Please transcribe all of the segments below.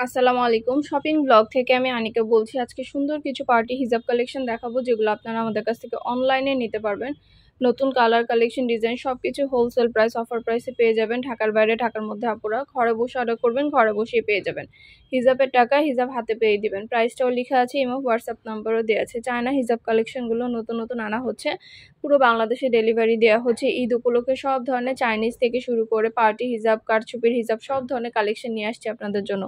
আসসালামু আলাইকুম। Shopping blog থেকে আমি আনিকা বলছি। আজকে সুন্দর কিছু পার্টি হিজাব কালেকশন দেখাবো, যেগুলো আপনারা আমাদের কাছ থেকে অনলাইনে নিতে পারবেন। নতুন কালার, কালেকশন, ডিজাইন সবকিছু হোলসেল প্রাইস, অফার প্রাইসে পেয়ে যাবেন। ঢাকার বাইরে, ঢাকার মধ্যে আপুরা ঘরে বসে অর্ডার করবেন, ঘরে বসেই পেয়ে যাবেন। হিজাবের টাকা হিজাব হাতে পেয়ে দিবেন। প্রাইসটাও লেখা আছে, ইমো হোয়াটসঅ্যাপ নাম্বারও দেওয়া আছে। চায়না হিজাব কালেকশনগুলো নতুন নতুন আনা হচ্ছে, পুরো বাংলাদেশে ডেলিভারি দেওয়া হচ্ছে। ঈদ উপলক্ষে সব ধরনের চাইনিজ থেকে শুরু করে পার্টি হিজাব, কারচুপির হিজাব সব ধরনের কালেকশন নিয়ে আসছে আপনাদের জন্য।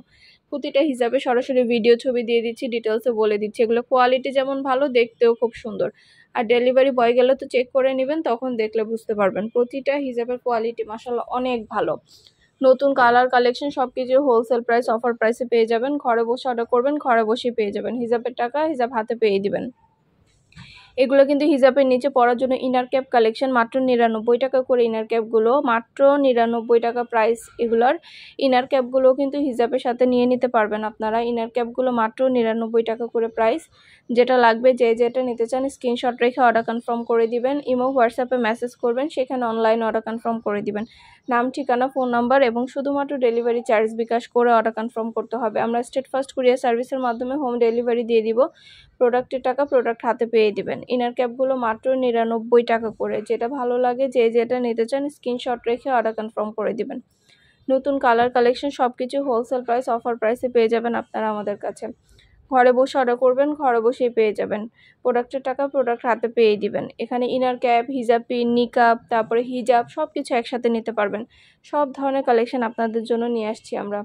প্রতিটা হিসাবে সরাসরি ভিডিও ছবি দিয়ে দিচ্ছি, ডিটেলসে বলে দিচ্ছি। এগুলো কোয়ালিটি যেমন ভালো, দেখতেও খুব সুন্দর। আর ডেলিভারি বয় গেলে তো চেক করে নেবেন, তখন দেখলে বুঝতে পারবেন। প্রতিটা হিসাবের কোয়ালিটি মাশাআল্লাহ অনেক ভালো। নতুন কালার, কালেকশন সবকিছু হোলসেল প্রাইস, অফার প্রাইসে পেয়ে যাবেন। ঘরে বসে অর্ডার করবেন, ঘরে বসেই পেয়ে যাবেন। হিজাবের টাকা হিজাব হাতে পেয়ে দিবেন। এগুলো কিন্তু হিজাবের নিচে পরার জন্য ইনার ক্যাপ কালেকশন, মাত্র 99 টাকা করে ইনার ক্যাপগুলো, মাত্র 99 টাকা প্রাইস এগুলোর। ইনার ক্যাপগুলো কিন্তু হিজাবের সাথে নিয়ে নিতে পারবেন আপনারা। ইনার ক্যাপগুলো মাত্র 99 টাকা করে প্রাইস। যেটা লাগবে, যেটা নিতে চান স্ক্রিনশট রেখে অর্ডার কনফার্ম করে দিবেন। ইমো হোয়াটসঅ্যাপে মেসেজ করবেন, সেখানে অনলাইন অর্ডার কনফার্ম করে দিবেন। নাম, ঠিকানা, ফোন নাম্বার এবং শুধুমাত্র ডেলিভারি চার্জ বিকাশ করে অর্ডার কনফার্ম করতে হবে। আমরা স্টেট ফার্স্ট কুরিয়ার সার্ভিসের মাধ্যমে হোম ডেলিভারি দিয়ে দিব। প্রোডাক্টের টাকা প্রোডাক্ট হাতে পেয়ে দিবেন। ইনার ক্যাপগুলো মাত্র 99 টাকা করে। যেটা ভালো লাগে, যেটা নিতে চান স্ক্রিনশট রেখে অর্ডার কনফার্ম করে দিবেন। নতুন কালার, কালেকশন সবকিছু হোলসেল প্রাইস, অফার প্রাইসে পেয়ে যাবেন আপনারা আমাদের কাছে। ঘরে বসে অর্ডার করবেন, ঘরে বসেই পেয়ে যাবেন। প্রোডাক্টের টাকা প্রোডাক্ট হাতে পেয়ে দিবেন। এখানে ইনার ক্যাপ, হিজাব পিন, নিকাব, তারপরে হিজাব সবকিছু একসাথে নিতে পারবেন। সব ধরনের কালেকশন আপনাদের জন্য নিয়ে আসছি আমরা।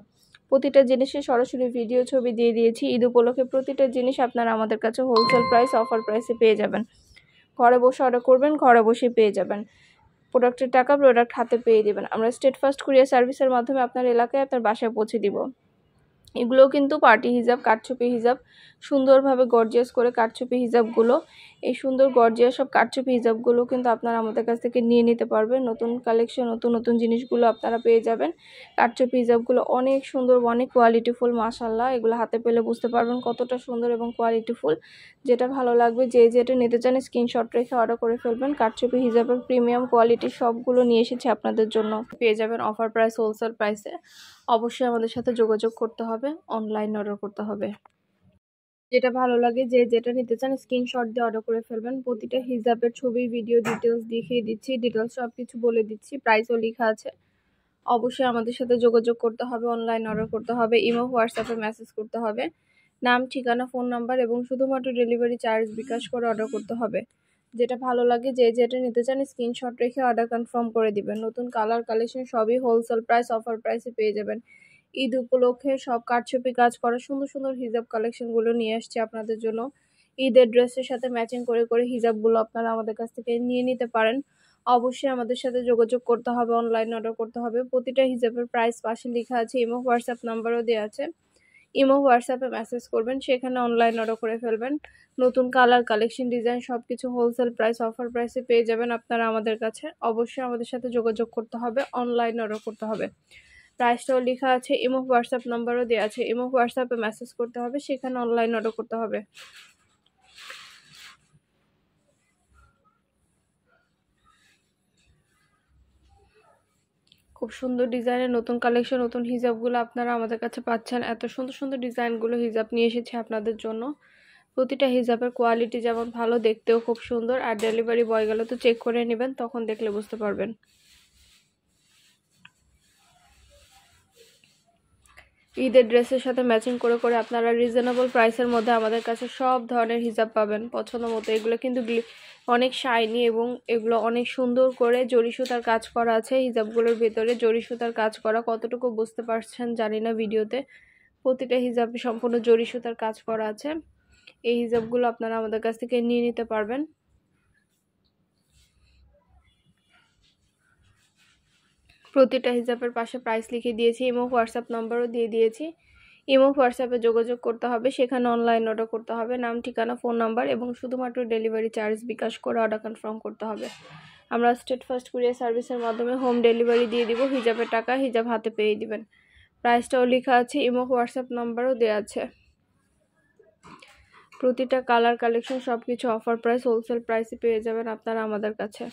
প্রতিটা জিনিসে সরাসরি ভিডিও ছবি দিয়ে দিয়েছি। ঈদ উপলক্ষে প্রতিটা জিনিস আপনারা আমাদের কাছে হোলসেল প্রাইস, অফার প্রাইসে পেয়ে যাবেন। ঘরে বসে অর্ডার করবেন, ঘরে বসেই পেয়ে যাবেন। প্রোডাক্টের টাকা প্রোডাক্ট হাতে পেয়ে দিবেন। আমরা স্টেট ফার্স্ট কুরিয়ার সার্ভিসের মাধ্যমে আপনার এলাকায়, আপনার বাসায় পৌঁছে দিব। এগুলোও কিন্তু পার্টি হিজাব, কারচুপি হিজাব, সুন্দরভাবে গর্জিয়াস করে কারচুপি হিজাবগুলো, এই সুন্দর গর্জিয়াস সব কারচুপি হিজাবগুলো কিন্তু আপনারা আমাদের কাছ থেকে নিয়ে নিতে পারবেন। নতুন কালেকশন, নতুন নতুন জিনিসগুলো আপনারা পেয়ে যাবেন। কারচুপি হিজাবগুলো অনেক সুন্দর, অনেক কোয়ালিটিফুল। মাশাআল্লাহ, এগুলো হাতে পেলে বুঝতে পারবেন কতটা সুন্দর এবং কোয়ালিটিফুল। যেটা ভালো লাগবে, যেটা নিতে চান স্ক্রিনশট রেখে অর্ডার করে ফেলবেন। কারচুপি হিজাবের প্রিমিয়াম কোয়ালিটি সবগুলো নিয়ে এসেছি আপনাদের জন্য। পেয়ে যাবেন অফার প্রাইস, হোলসেল প্রাইসে। অবশ্যই আমাদের সাথে যোগাযোগ করতে হবে, অনলাইন অর্ডার করতে হবে। যেটা ভালো লাগে, যেটা নিতে চান স্ক্রিনশট দিয়ে অর্ডার করে ফেলবেন। প্রতিটা হিজাবের ছবি, ভিডিও, ডিটেলস দেখিয়ে দিচ্ছি, ডিটেলস সব কিছু বলে দিচ্ছি, প্রাইসও লেখা আছে। অবশ্যই আমাদের সাথে যোগাযোগ করতে হবে, অনলাইন অর্ডার করতে হবে, ইমো হোয়াটসঅ্যাপে মেসেজ করতে হবে। নাম, ঠিকানা, ফোন নাম্বার এবং শুধুমাত্র ডেলিভারি চার্জ বিকাশ করে অর্ডার করতে হবে। যেটা ভালো লাগে, যেটা নিতে চান স্ক্রিনশট রেখে অর্ডার কনফার্ম করে দিবেন। নতুন কালার, কালেকশন সবই হোলসেল প্রাইস, অফার প্রাইসে পেয়ে যাবেন। ঈদ উপলক্ষে সব কারচুপি কাজ করা সুন্দর সুন্দর হিজাব কালেকশনগুলো নিয়ে আসছে আপনাদের জন্য। ঈদের ড্রেসের সাথে ম্যাচিং করে করে হিজাবগুলো আপনারা আমাদের কাছ থেকে নিয়ে নিতে পারেন। অবশ্যই আমাদের সাথে যোগাযোগ করতে হবে, অনলাইন অর্ডার করতে হবে। প্রতিটা হিজাবের প্রাইস পাশে লেখা আছে, ইমো হোয়াটসঅ্যাপ নাম্বারও দেওয়া আছে। ইমো হোয়াটসঅ্যাপে মেসেজ করবেন, সেখানে অনলাইন অর্ডার করে ফেলবেন। নতুন কালার, কালেকশন, ডিজাইন সবকিছু হোলসেল প্রাইস, অফার প্রাইসে পেয়ে যাবেন আপনারা আমাদের কাছে। অবশ্যই আমাদের সাথে যোগাযোগ করতে হবে, অনলাইন অর্ডার করতে হবে। প্রাইসটাও লেখা আছে, ইমো হোয়াটসঅ্যাপ নাম্বারও দেওয়া আছে। ইমো হোয়াটসঅ্যাপে মেসেজ করতে হবে, সেখানে অনলাইন অর্ডার করতে হবে। খুব সুন্দর ডিজাইনের নতুন কালেকশন, নতুন হিজাবগুলো আপনারা আমাদের কাছে পাচ্ছেন। এত সুন্দর সুন্দর ডিজাইনগুলো হিজাব নিয়ে এসেছি আপনাদের জন্য। প্রতিটা হিজাবের কোয়ালিটি যেমন ভালো, দেখতেও খুব সুন্দর। আর ডেলিভারি বয় গেলে তো চেক করে নেবেন, তখন দেখলে বুঝতে পারবেন। ঈদের ড্রেসের সাথে ম্যাচিং করে করে আপনারা রিজনেবল প্রাইসের মধ্যে আমাদের কাছে সব ধরনের হিজাব পাবেন পছন্দ মতো। এগুলো কিন্তু অনেক শাইনি এবং এগুলো অনেক সুন্দর করে জরি সুতার কাজ করা আছে। হিজাবগুলোর ভেতরে জরি সুতার কাজ করা, কতটুকু বুঝতে পারছেন জানি না ভিডিওতে। প্রতিটা হিজাবে সম্পূর্ণ জরি সুতার কাজ করা আছে। এই হিজাবগুলো আপনারা আমাদের কাছ থেকে নিয়ে নিতে পারবেন। প্রতিটা হিজাবের পাশে প্রাইস লিখে দিয়েছি, ইমো হোয়াটসঅ্যাপ নাম্বারও দিয়ে দিয়েছি। ইমো হোয়াটসঅ্যাপে যোগাযোগ করতে হবে, সেখানে অনলাইন অর্ডার করতে হবে। নাম, ঠিকানা, ফোন নাম্বার এবং শুধুমাত্র ডেলিভারি চার্জ বিকাশ করে অর্ডার কনফার্ম করতে হবে। আমরা স্টেট ফার্স্ট কুরিয়ার সার্ভিসের মাধ্যমে হোম ডেলিভারি দিয়ে দিব। হিজাবের টাকা হিজাব হাতে পেয়ে দিবেন। প্রাইসটাও লেখা আছে, ইমো হোয়াটসঅ্যাপ নাম্বারও দেওয়া আছে। প্রতিটা কালার, কালেকশন সবকিছু অফার প্রাইস, হোলসেল প্রাইসে পেয়ে যাবেন আপনারা আমাদের কাছে।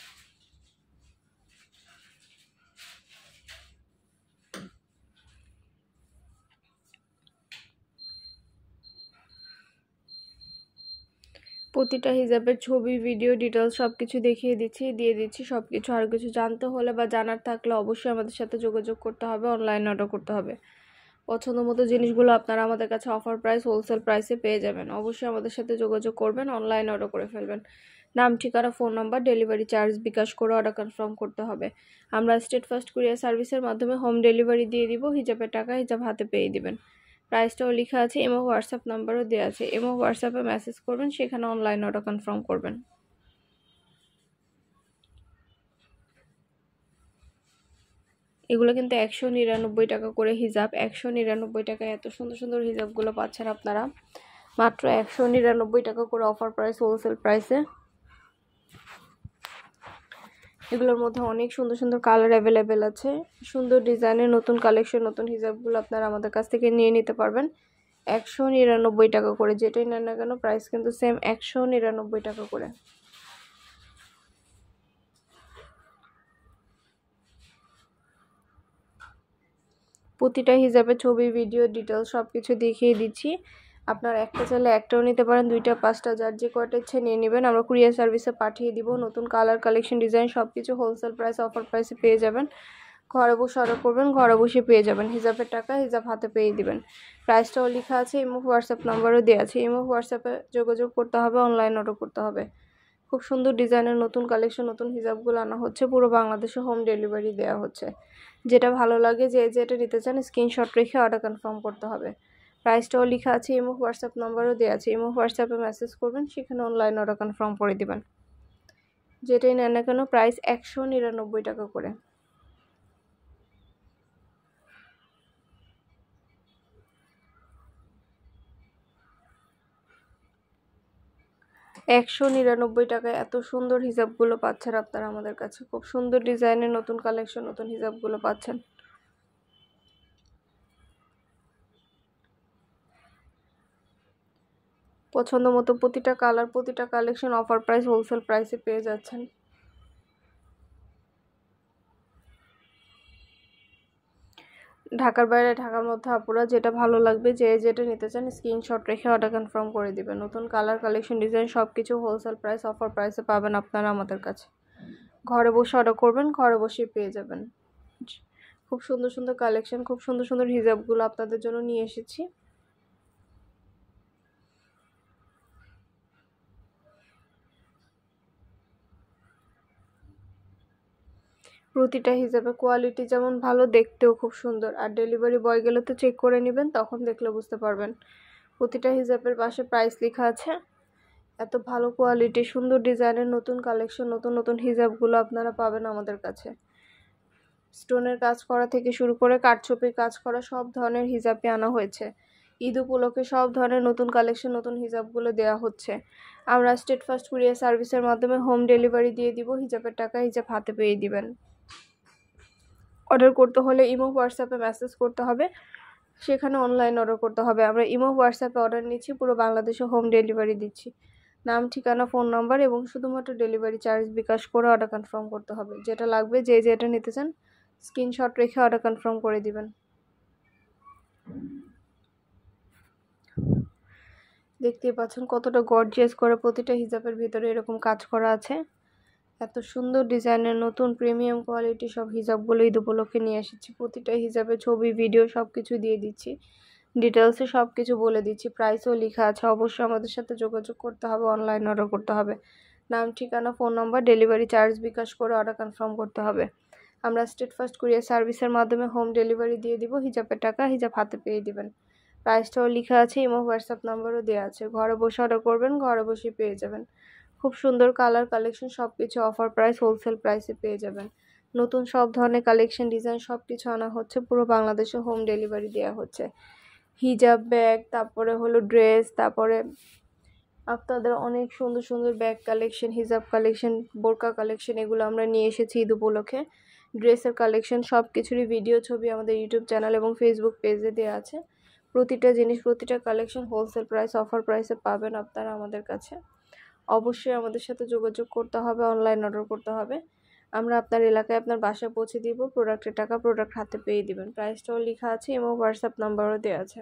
প্রতিটা হিজাবের ছবি, ভিডিও, ডিটেলস সবকিছু দেখিয়ে দিয়ে দিচ্ছি সবকিছু। আর কিছু জানতে হলে বা জানার থাকলে অবশ্যই আমাদের সাথে যোগাযোগ করতে হবে, অনলাইন অর্ডার করতে হবে। পছন্দ মতো জিনিসগুলো আপনারা আমাদের কাছে অফার প্রাইস, হোলসেল প্রাইসে পেয়ে যাবেন। অবশ্যই আমাদের সাথে যোগাযোগ করবেন, অনলাইন অর্ডার করে ফেলবেন। নাম, ঠিকানা, ফোন নাম্বার, ডেলিভারি চার্জ বিকাশ করে অর্ডার কনফার্ম করতে হবে। আমরা স্টেট ফার্স্ট কুরিয়ার সার্ভিসের মাধ্যমে হোম ডেলিভারি দিয়ে দিব। হিজাবের টাকা হিজাব হাতে পেয়ে দিবেন। প্রাইসটাও লেখা আছে, ইমো হোয়াটসঅ্যাপ নাম্বারও দেওয়া আছে। ইমো হোয়াটসঅ্যাপে মেসেজ করবেন, সেখানে অনলাইন অর্ডার কনফার্ম করবেন। এগুলো কিন্তু 199 টাকা করে হিজাব। 199 টাকায় এত সুন্দর সুন্দর হিজাবগুলো পাচ্ছেন আপনারা মাত্র 199 টাকা করে অফার প্রাইস, হোলসেল প্রাইসে। এগুলোর মধ্যে অনেক সুন্দর সুন্দর কালার অ্যাভেলেবেল আছে। সুন্দর ডিজাইনের নতুন কালেকশন, নতুন হিজাবগুলো আপনারা আমাদের কাছ থেকে নিয়ে নিতে পারবেন 199 টাকা করে। যেটাই নেন না কেন প্রাইস কিন্তু সেম 199 টাকা করে। প্রতিটা হিজাবের ছবি, ভিডিও, ডিটেলস সবকিছু দেখিয়ে দিচ্ছি। আপনারা একটা চাইলে একটাও নিতে পারেন, 2টা 5টা যার যে কয়টা ইচ্ছে নিয়ে নেবেন। আমরা কুরিয়ার সার্ভিসে পাঠিয়ে দিব। নতুন কালার, কালেকশন, ডিজাইন সবকিছু হোলসেল প্রাইস, অফার প্রাইসে পেয়ে যাবেন। ঘরে বসে অর্ডার করবেন, ঘরে বসে পেয়ে যাবেন। হিজাবের টাকা হিজাব হাতে পেয়ে দিবেন। প্রাইসটাও লেখা আছে, ইমো হোয়াটসঅ্যাপ নাম্বারও দেওয়া আছে। ইমো হোয়াটসঅ্যাপে যোগাযোগ করতে হবে, অনলাইন অর্ডার করতে হবে। খুব সুন্দর ডিজাইনের নতুন কালেকশন, নতুন হিজাবগুলো আনা হচ্ছে। পুরো বাংলাদেশে হোম ডেলিভারি দেওয়া হচ্ছে। যেটা ভালো লাগে, যেটা নিতে চান স্ক্রিনশট রেখে অর্ডার কনফার্ম করতে হবে। প্রাইসটাও লেখা আছে, ইমো হোয়াটসঅ্যাপ নাম্বারও দেওয়া আছে। ইমো হোয়াটসঅ্যাপে মেসেজ করবেন, সেখানে অনলাইন অর্ডার কনফার্ম করে দেবেন। যেটাই নেন না কেন প্রাইস 199 টাকা করে। 199 টাকায় এত সুন্দর হিজাবগুলো পাচ্ছেন আপনারা আমাদের কাছে। খুব সুন্দর ডিজাইনের নতুন কালেকশন, নতুন হিজাবগুলো পাচ্ছেন। পছন্দ মতো প্রতিটা কালার, প্রতিটা কালেকশন অফার প্রাইস, হোলসেল প্রাইসে পেয়ে যাচ্ছেন। ঢাকার বাইরে, ঢাকার মধ্যে আপুরা যেটা ভালো লাগবে, যেটা নিতে চান স্ক্রিনশট রেখে অর্ডার কনফার্ম করে দিবেন। নতুন কালার, কালেকশন, ডিজাইন সবকিছু হোলসেল প্রাইস, অফার প্রাইসে পাবেন আপনারা আমাদের কাছে। ঘরে বসে অর্ডার করবেন, ঘরে বসেই পেয়ে যাবেন। খুব সুন্দর সুন্দর কালেকশন, খুব সুন্দর সুন্দর হিজাবগুলো আপনাদের জন্য নিয়ে এসেছি। প্রতিটা হিজাবে কোয়ালিটি যেমন ভালো, দেখতেও খুব সুন্দর। আর ডেলিভারি বয় গেলে তো চেক করে নেবেন, তখন দেখলে বুঝতে পারবেন। প্রতিটা হিজাবের পাশে প্রাইস লেখা আছে। এত ভালো কোয়ালিটি, সুন্দর ডিজাইনের নতুন কালেকশন, নতুন নতুন হিজাবগুলো আপনারা পাবেন আমাদের কাছে। স্টোনের কাজ করা থেকে শুরু করে কাঠছোপির কাজ করা সব ধরনের হিজাবই আনা হয়েছে। ঈদ উপলক্ষে সব ধরনের নতুন কালেকশন, নতুন হিজাবগুলো দেওয়া হচ্ছে। আমরা স্টেট ফার্স্ট কুরিয়ার সার্ভিসের মাধ্যমে হোম ডেলিভারি দিয়ে দিব। হিজাবের টাকা হিজাব হাতে পেয়ে দিবেন। অর্ডার করতে হলে ইমো হোয়াটসঅ্যাপে মেসেজ করতে হবে, সেখানে অনলাইন অর্ডার করতে হবে। আমরা ইমো হোয়াটসঅ্যাপে অর্ডার নিচ্ছি, পুরো বাংলাদেশে হোম ডেলিভারি দিচ্ছি। নাম, ঠিকানা, ফোন নাম্বার এবং শুধুমাত্র ডেলিভারি চার্জ বিকাশ করে অর্ডার কনফার্ম করতে হবে। যেটা লাগবে, যেটা নিতে চান স্ক্রিনশট রেখে অর্ডার কনফার্ম করে দিবেন। দেখতেই পাচ্ছেন কতটা গর্জিয়াস করে প্রতিটা হিজাবের ভিতরে এরকম কাজ করা আছে। এত সুন্দর ডিজাইনের নতুন প্রিমিয়াম কোয়ালিটি সব হিজাবগুলো ঈদ উপলক্ষে নিয়ে এসেছি। প্রতিটা হিজাবের ছবি, ভিডিও সব কিছু দিয়ে দিচ্ছি, ডিটেলসে সব কিছু বলে দিচ্ছি। প্রাইসও লেখা আছে। অবশ্যই আমাদের সাথে যোগাযোগ করতে হবে, অনলাইন অর্ডার করতে হবে। নাম, ঠিকানা, ফোন নাম্বার, ডেলিভারি চার্জ বিকাশ করে অর্ডার কনফার্ম করতে হবে। আমরা স্টেট ফার্স্ট কুরিয়ার সার্ভিসের মাধ্যমে হোম ডেলিভারি দিয়ে দিব। হিজাবের টাকা হিজাব হাতে পেয়ে দিবেন। প্রাইসটাও লেখা আছে, ইমো হোয়াটসঅ্যাপ নাম্বারও দেওয়া আছে। ঘরে বসে অর্ডার করবেন, ঘরে বসে পেয়ে যাবেন। খুব সুন্দর কালার, কালেকশন সবকিছু অফার প্রাইস, হোলসেল প্রাইসে পেয়ে যাবেন। নতুন সব ধরনের কালেকশন, ডিজাইন সবকিছু আনা হচ্ছে। পুরো বাংলাদেশে হোম ডেলিভারি দেওয়া হচ্ছে। হিজাব, ব্যাগ, তারপরে হলো ড্রেস, তারপরে আপনাদের অনেক সুন্দর সুন্দর ব্যাগ কালেকশন, হিজাব কালেকশন, বোরকা কালেকশন এগুলো আমরা নিয়ে এসেছি ঈদ উপলক্ষে। ড্রেসের কালেকশন সব কিছুরই ভিডিও, ছবি আমাদের ইউটিউব চ্যানেল এবং ফেসবুক পেজে দেওয়া আছে। প্রতিটা জিনিস, প্রতিটা কালেকশন হোলসেল প্রাইস, অফার প্রাইসে পাবেন আপনারা আমাদের কাছে। অবশ্যই আমাদের সাথে যোগাযোগ করতে হবে, অনলাইন অর্ডার করতে হবে। আমরা আপনার এলাকায়, আপনার বাসায় পৌঁছে দিব। প্রোডাক্টের টাকা প্রোডাক্ট হাতে পেয়ে দিবেন। প্রাইসটাও লেখা আছে এবং হোয়াটসঅ্যাপ নাম্বারও দেওয়া আছে।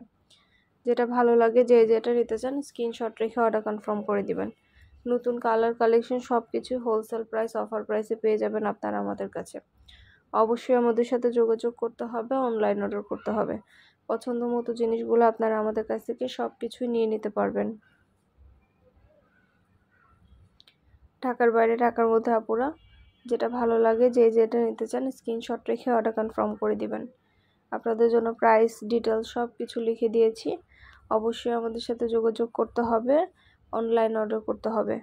যেটা ভালো লাগে, যেটা নিতে চান স্ক্রিনশট রেখে অর্ডার কনফার্ম করে দিবেন। নতুন কালার কালেকশন সব কিছু হোলসেল প্রাইস অফার প্রাইসে পেয়ে যাবেন আপনারা আমাদের কাছে। অবশ্যই আমাদের সাথে যোগাযোগ করতে হবে, অনলাইন অর্ডার করতে হবে। পছন্দ মতো জিনিসগুলো আপনারা আমাদের কাছ থেকে সব কিছুই নিয়ে নিতে পারবেন। ঢাকার বাইরে, ঢাকার মধ্যে আপুরা যেটা ভালো লাগে, যে যেটা নিতে চান স্ক্রিনশট রেখে অর্ডার কনফার্ম করে দিবেন। আপনাদের জন্য প্রাইস ডিটেলস সব কিছু লিখে দিয়েছি। অবশ্যই আমাদের সাথে যোগাযোগ করতে হবে, অনলাইন অর্ডার করতে হবে।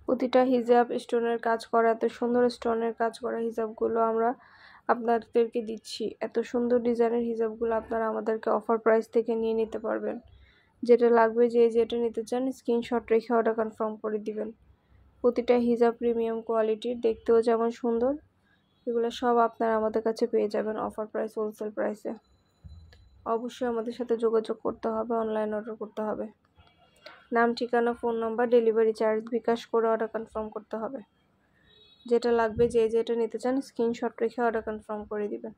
প্রতিটা হিজাব স্টোনের কাজ করা, এত সুন্দর স্টোনের কাজ করা হিজাবগুলো আমরা আপনাদেরকে দিচ্ছি। এত সুন্দর ডিজাইনের হিজাবগুলো আপনারা আমাদেরকে অফার প্রাইস থেকে নিয়ে নিতে পারবেন। যেটা লাগবে, যে যেটা নিতে চান স্ক্রিনশট রেখে অর্ডার কনফার্ম করে দিবেন। প্রতিটা হিজাব প্রিমিয়াম কোয়ালিটির, দেখতেও যেমন সুন্দর, এগুলো সব আপনারা আমাদের কাছে পেয়ে যাবেন অফার প্রাইস, হোলসেল প্রাইসে। অবশ্যই আমাদের সাথে যোগাযোগ করতে হবে, অনলাইন অর্ডার করতে হবে। নাম, ঠিকানা, ফোন নাম্বার, ডেলিভারি চার্জ বিকাশ করে অর্ডার কনফার্ম করতে হবে। যেটা লাগবে, যে যেটা নিতে চান স্ক্রিনশট রেখে অর্ডার কনফার্ম করে দিবেন।